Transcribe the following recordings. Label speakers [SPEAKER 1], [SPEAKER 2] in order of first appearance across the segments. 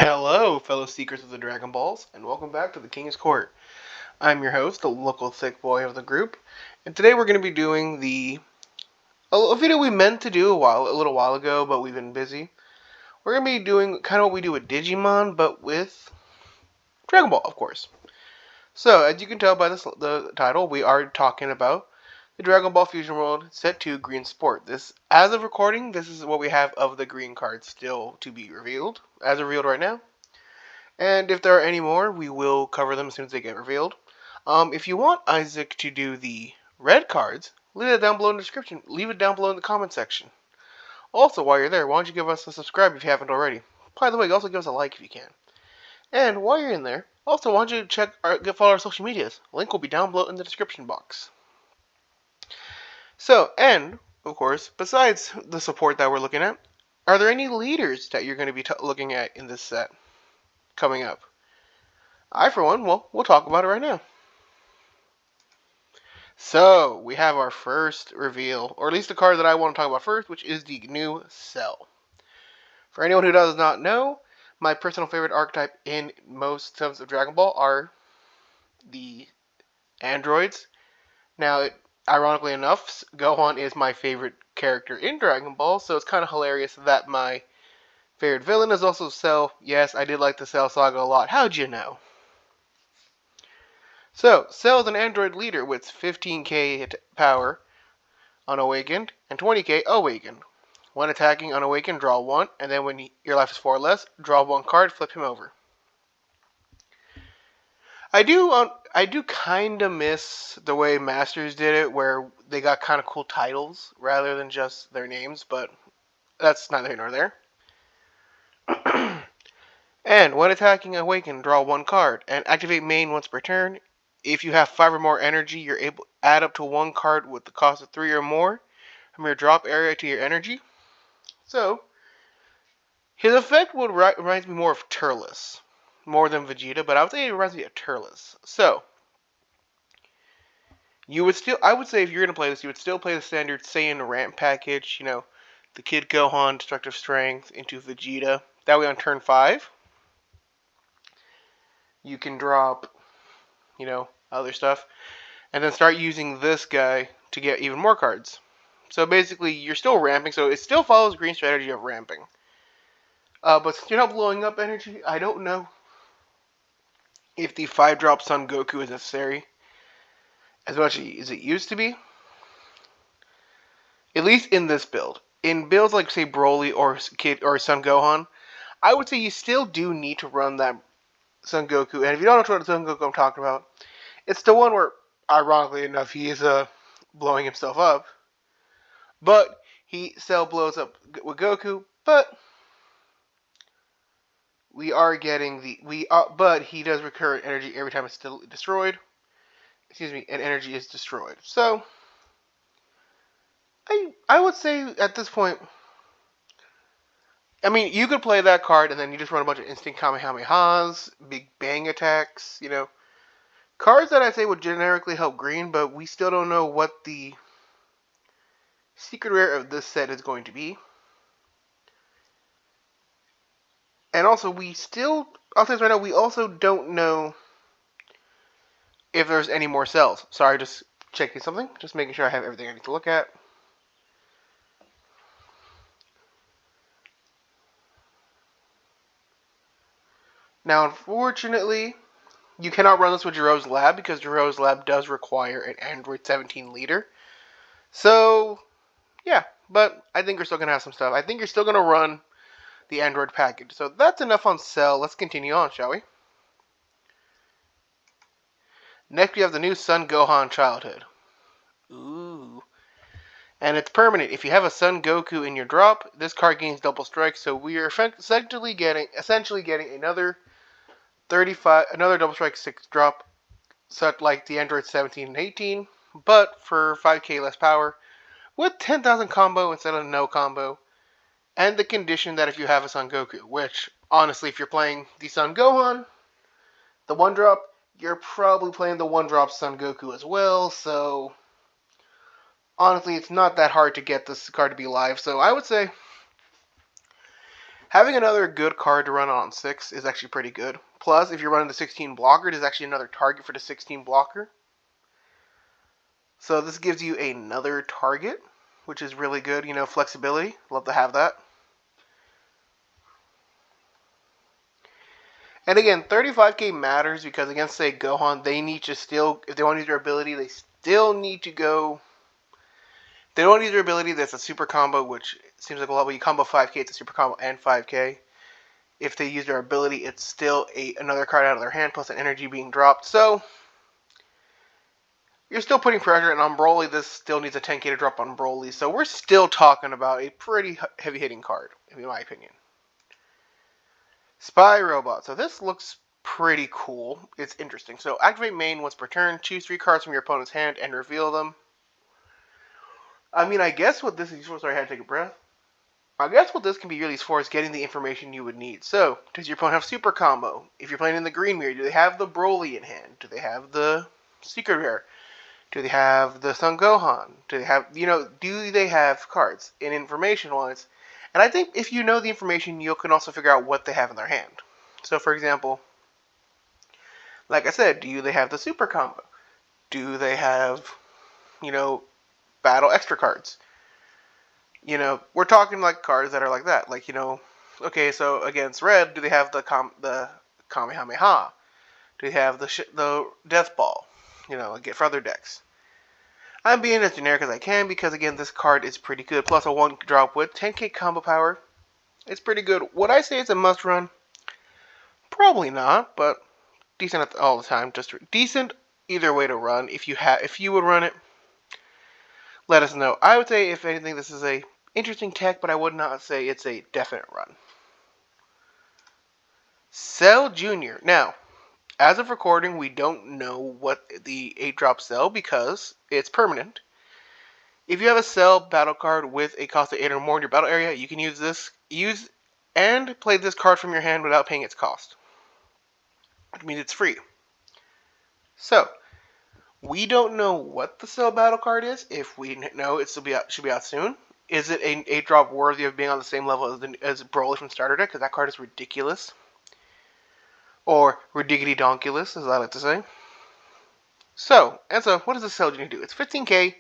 [SPEAKER 1] Hello, fellow seekers of the Dragon Balls, and welcome back to the King's Court. I'm your host, the local thick boy of the group, and today we're going to be doing a video we meant to do a little while ago, but we've been busy. We're going to be doing kind of what we do with Digimon, but with Dragon Ball, of course. So, as you can tell by the title, we are talking about the Dragon Ball Fusion World Set 2 Green Sport. As of recording, this is what we have of the green cards still to be revealed, as revealed right now. And if there are any more, we will cover them as soon as they get revealed. If you want Isaac to do the red cards, leave it down below in the description. Leave it down below in the comment section. Also, while you're there, why don't you give us a subscribe if you haven't already? By the way, also give us a like if you can. And while you're in there, also why don't you follow our social medias. Link will be down below in the description box. So, and of course, besides the support that we're looking at, are there any leaders that you're going to be looking at in this set coming up? I, for one, we'll talk about it right now. So, we have our first reveal, or at least the card that I want to talk about first, which is the new Cell. For anyone who does not know, my personal favorite archetype in most subs of Dragon Ball are the androids. Now, ironically enough, Gohan is my favorite character in Dragon Ball, so it's kind of hilarious that my favorite villain is also Cell. Yes, I did like the Cell saga a lot. How'd you know? So, Cell is an android leader with 15k power unawakened and 20k awakened. When attacking unawakened, draw 1, and then when your life is 4 or less, draw 1 card, flip him over. I do kind of miss the way Masters did it, where they got kind of cool titles rather than just their names, but that's neither here nor there. And when attacking awakened, draw 1 card, and activate main once per turn. If you have 5 or more energy, you're able to add up to 1 card with the cost of 3 or more from your drop area to your energy. So, his effect reminds me more of Turles, more than Vegeta, but I would say it reminds me of Turles. So, I would say if you're going to play this, you would still play the standard Saiyan ramp package, the Kid Gohan, Destructive Strength, into Vegeta. That way on turn 5, you can drop, other stuff, and then start using this guy to get even more cards. So basically, you're still ramping, so it still follows green strategy of ramping. But since you're not blowing up energy, I don't know if the 5-drop Son Goku is necessary as much as it used to be. At least in this build. In builds like, say, Broly or Son Gohan, I would say you still do need to run that Son Goku. And if you don't know what Son Goku I'm talking about, it's the one where, ironically enough, he is blowing himself up. But Cell blows up with Goku, but but he does recur energy every time it's still destroyed. And energy is destroyed. So I would say at this point, I mean, you could play that card and then you just run a bunch of instant Kamehamehas, big bang attacks, cards that I'd say would generically help green, but we still don't know what the secret rare of this set is going to be. And also, I'll say this right now, we also don't know if there's any more cells. Sorry, just checking something. Just making sure I have everything I need to look at. Now, unfortunately, you cannot run this with Jiro's Lab because Jiro's Lab does require an Android 17 leader. So, yeah, but I think you're still going to have some stuff. I think you're still going to run the Android package. So that's enough on Cell. Let's continue on, shall we? Next, we have the new Son Gohan Childhood. Ooh. And it's permanent. If you have a Son Goku in your drop, this card gains double strike. So we are essentially getting another double strike 6 drop, such like the Android 17 and 18, but for 5k less power, with 10,000 combo instead of no combo, and the condition that if you have a Son Goku, which, honestly, if you're playing the Son Gohan, the 1-drop, you're probably playing the 1-drop Son Goku as well, so honestly, it's not that hard to get this card to be live, so I would say Having another good card to run on 6 is actually pretty good. Plus, if you're running the 16 blocker, there's actually another target for the 16 blocker. So this gives you another target, which is really good. You know, flexibility. Love to have that. And again, 35k matters because against, say, Gohan, they need to still, if they want to use their ability, they still need to go. They don't use their ability that's a super combo, which seems like a lot. When you combo 5k, it's a super combo and 5k. If they use their ability, it's still another card out of their hand plus an energy being dropped. So you're still putting pressure, and on Broly, this still needs a 10k to drop on Broly. So we're still talking about a pretty heavy-hitting card, in my opinion. Spy Robot. So this looks pretty cool. It's interesting. So activate main once per turn. Choose 3 cards from your opponent's hand and reveal them. I mean, I guess what this is... Sorry, I had to take a breath. I guess what this can be really used for is getting the information you would need. So, does your opponent have super combo? If you're playing in the green mirror, do they have the Broly in hand? Do they have the secret rare? Do they have the Son Gohan? Do they have, do they have cards in information-wise? And I think if you know the information, you can also figure out what they have in their hand. So, for example, like I said, do they have the super combo? Do they have, battle extra cards? We're talking like cards that are like that. Like, okay, so against red, do they have the Kamehameha? Do they have the Death Ball? Get for other decks. I'm being as generic as I can because, again, this card is pretty good. Plus a 1-drop with 10k combo power. It's pretty good. Would I say it's a must-run? Probably not, but decent all the time. Just decent either way to run. If you would run it, let us know. I would say, if anything, this is a interesting tech, but I would not say it's a definite run. Cell Jr. Now, as of recording, we don't know what the 8-drop Cell because it's permanent. If you have a Cell battle card with a cost of 8 or more in your battle area, you can use and play this card from your hand without paying its cost. Which means it's free. So, we don't know what the Cell battle card is. If we know, it should be out soon. Is it an 8-drop worthy of being on the same level as Broly from Starter Deck? Because that card is ridiculous. Or ridiggity donkulous, as I like to say. So, what does the Cell Jr. do? It's 15k,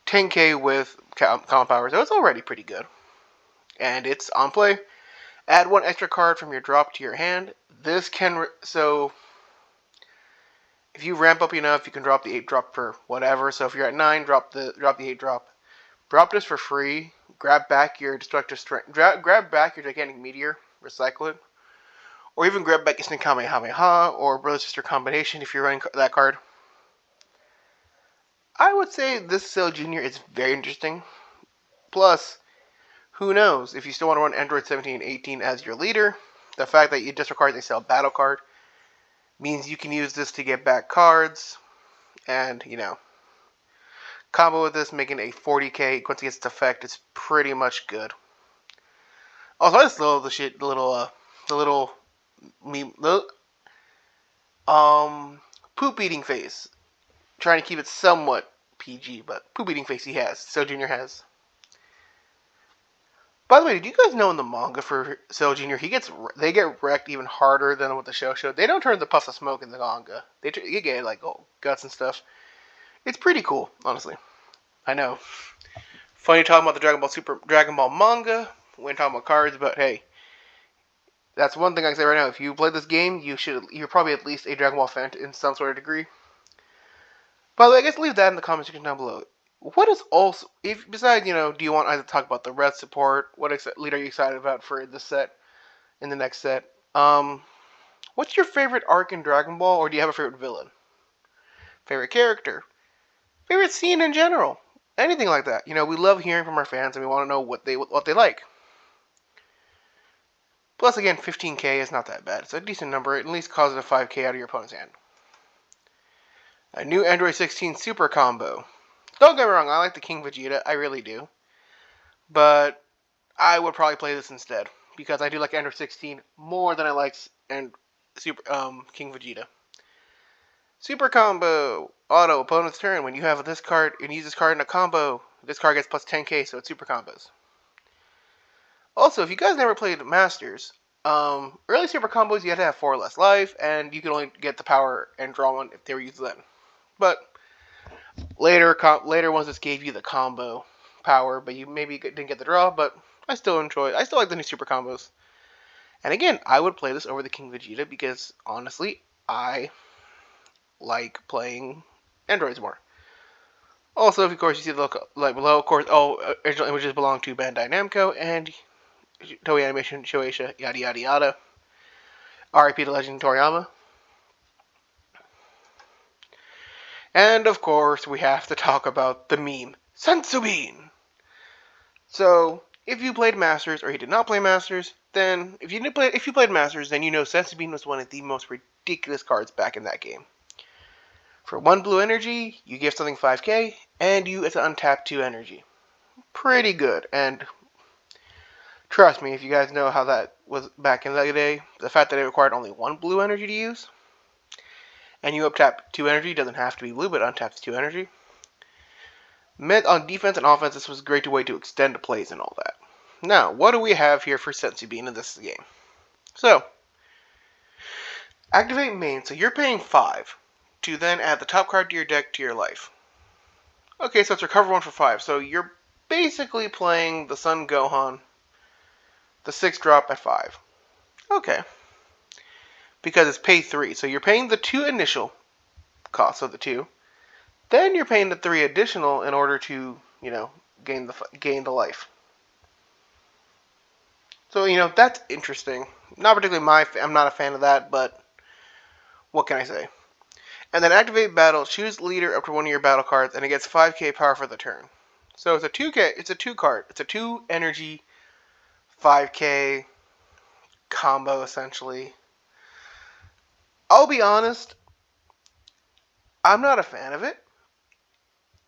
[SPEAKER 1] 10k with common power, so it's already pretty good. And it's on play. Add 1 extra card from your drop to your hand. This can... So, if you ramp up enough, you can drop the 8-drop per whatever. So if you're at 9, drop the 8-drop. Drop this for free. Grab back your Destructive Strength. Grab back your Gigantic Meteor. Recycle it. Or even grab back Instant Kamehameha or Brother Sister Combination if you're running that card. I would say this Cell Jr. is very interesting. Plus, who knows, if you still want to run Android 17 and 18 as your leader, the fact that you disregard the Cell battle card means you can use this to get back cards. And, combo with this, making a 40k once it gets its effect, is pretty much good. Also, I just love the little meme, poop eating face. Trying to keep it somewhat PG, but poop eating face he has. Cell Jr. has. By the way, did you guys know in the manga for Cell Jr. they get wrecked even harder than what the show showed? They don't turn the puffs of smoke in the manga. They get like guts and stuff. It's pretty cool, honestly. I know. Funny talking about the Dragon Ball manga when talking about cards, but hey, that's one thing I can say right now. If you play this game, you're probably at least a Dragon Ball fan in some sort of degree. By the way, I guess leave that in the comment section down below. What is also, besides, do you want to talk about the red support? What lead are you excited about for this set, in the next set? What's your favorite arc in Dragon Ball, or do you have a favorite villain? Favorite character? Favorite scene in general? Anything like that. We love hearing from our fans, and we want to know what they like. Plus, again, 15k is not that bad. It's a decent number. It at least causes a 5k out of your opponent's hand. A new Android 16 Super Combo. Don't get me wrong, I like the King Vegeta, I really do. But I would probably play this instead, because I do like Android 16 more than I like King Vegeta. Super Combo. Auto, opponent's turn. When you have this card and use this card in a combo, this card gets plus 10k, so it's super combos. Also, if you guys never played Masters, early super combos you had to have 4 less life, and you could only get the power and draw one if they were used then. But later ones just gave you the combo power, but you maybe didn't get the draw. But I still like the new super combos. And again, I would play this over the King Vegeta because honestly, I like playing androids more. Also, of course, you see the look like below. Of course, all original images belong to Bandai Namco and Toei Animation, Shueisha, yada yada yada. R.I.P. to Legend Toriyama. And of course, we have to talk about the meme, Sunu Bean. So, if you played Masters or you did not play Masters, then if you played Masters, then you know Sunu Bean was one of the most ridiculous cards back in that game. For 1 blue energy, you give something 5k, and you it's an untap 2 energy. Pretty good, and trust me, if you guys know how that was back in the day, the fact that it required only 1 blue energy to use, and you uptap 2 energy, doesn't have to be blue, but untaps 2 energy. Meant on defense and offense, this was a great way to extend the plays and all that. Now, what do we have here for Sunu Bean in this game? So, activate main, so you're paying 5 to then add the top card to your deck to your life. Okay, so it's recover 1 for 5, so you're basically playing the Sun Gohan, the 6-drop at 5. Okay. Because it's pay 3, so you're paying the 2 initial costs of the 2, then you're paying the 3 additional in order to, gain the life. So, that's interesting. Not particularly I'm not a fan of that, but what can I say? And then activate battle, choose leader up to one of your battle cards, and it gets 5k power for the turn. So it's a 2k, it's a 2 card. It's a 2 energy 5k combo essentially. I'll be honest, I'm not a fan of it.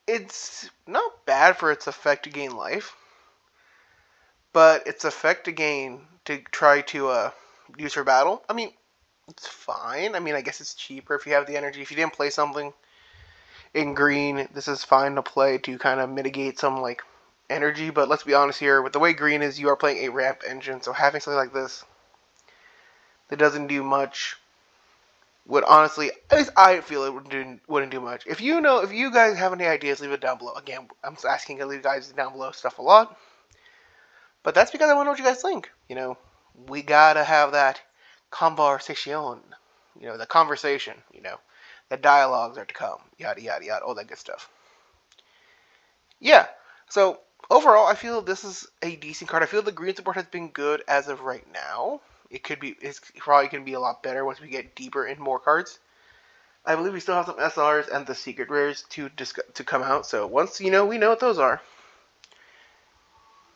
[SPEAKER 1] It's not bad for its effect to gain life, but its effect to try to use for battle, I mean, it's fine. I mean, I guess it's cheaper if you have the energy. If you didn't play something in green, this is fine to play to kind of mitigate some, energy. But let's be honest here, with the way green is, you are playing a ramp engine, so having something like this that doesn't do much would honestly, at least I feel it wouldn't do much. If you guys have any ideas, leave it down below. Again, I'm asking you to leave guys down below stuff a lot. But that's because I want to know what you guys think. We gotta have that conversation. The conversation. The dialogues are to come. Yada yada yada. All that good stuff. Yeah. So overall, I feel this is a decent card. I feel the green support has been good as of right now. It's probably going to be a lot better once we get deeper in more cards. I believe we still have some SRs and the secret rares to come out. So once we know what those are.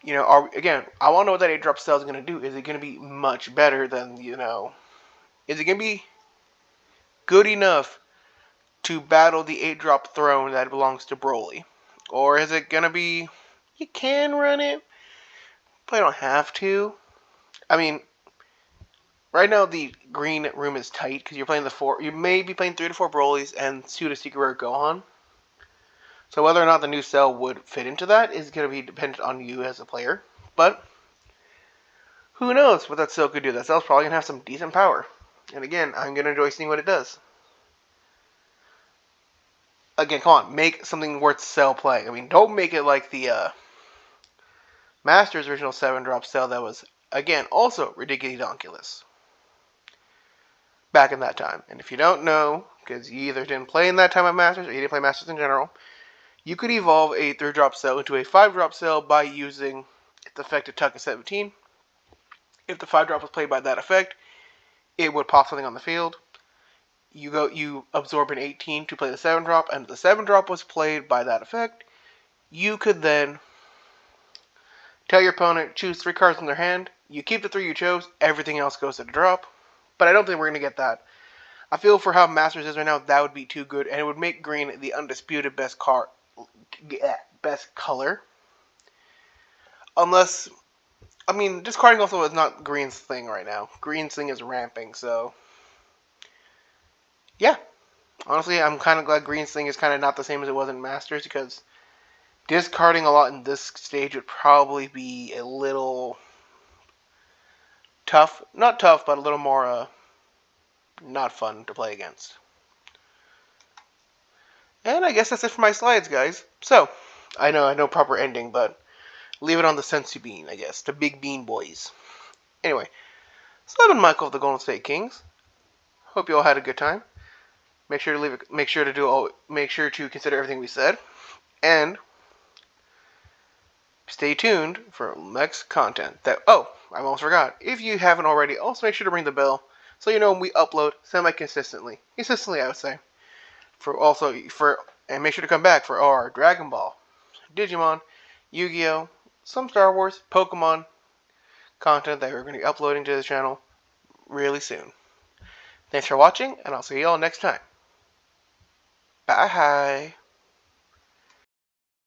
[SPEAKER 1] Again, I want to know what that 8-drop cell is going to do. Is it going to be much better than, is it going to be good enough to battle the 8-drop throne that belongs to Broly? Or is it going to be, you can run it, but I don't have to. I mean, right now the green room is tight because you're playing you may be playing 3 to 4 Brolys and 2 to secret rare Gohan. So whether or not the new cell would fit into that is going to be dependent on you as a player. But who knows what that cell could do. That cell's probably going to have some decent power. And again, I'm going to enjoy seeing what it does. Again, come on, make something worth cell playing. I mean, don't make it like the Masters original 7-drop cell that was, again, also ridiculous back in that time. And if you don't know, because you either didn't play in that time of Masters or you didn't play Masters in general, you could evolve a 3-drop cell into a 5-drop cell by using its effect of Tuck at 17. If the 5-drop was played by that effect, it would pop something on the field. You absorb an 18 to play the 7-drop, and if the 7-drop was played by that effect, you could then tell your opponent, choose 3 cards in their hand, you keep the 3 you chose, everything else goes to the drop. But I don't think we're going to get that. I feel for how Masters is right now, that would be too good, and it would make green the undisputed best color. Unless, I mean, discarding also is not green's thing right now. Green's thing is ramping, so yeah. Honestly, I'm kind of glad green's thing is kind of not the same as it was in Masters, because discarding a lot in this stage would probably be a little tough, not tough, but a little more not fun to play against. And I guess that's it for my slides, guys. So, I know proper ending, but leave it on the Sunu Bean, I guess. The Big Bean Boys. Anyway, so I've been Michael of the Golden State Kings. Hope you all had a good time. Make sure to consider everything we said, and stay tuned for next content. I almost forgot. If you haven't already, also make sure to ring the bell so you know when we upload consistently, I would say. And make sure to come back for our Dragon Ball, Digimon, Yu-Gi-Oh, some Star Wars, Pokemon content that we're going to be uploading to this channel really soon. Thanks for watching, and I'll see you all next time. Bye.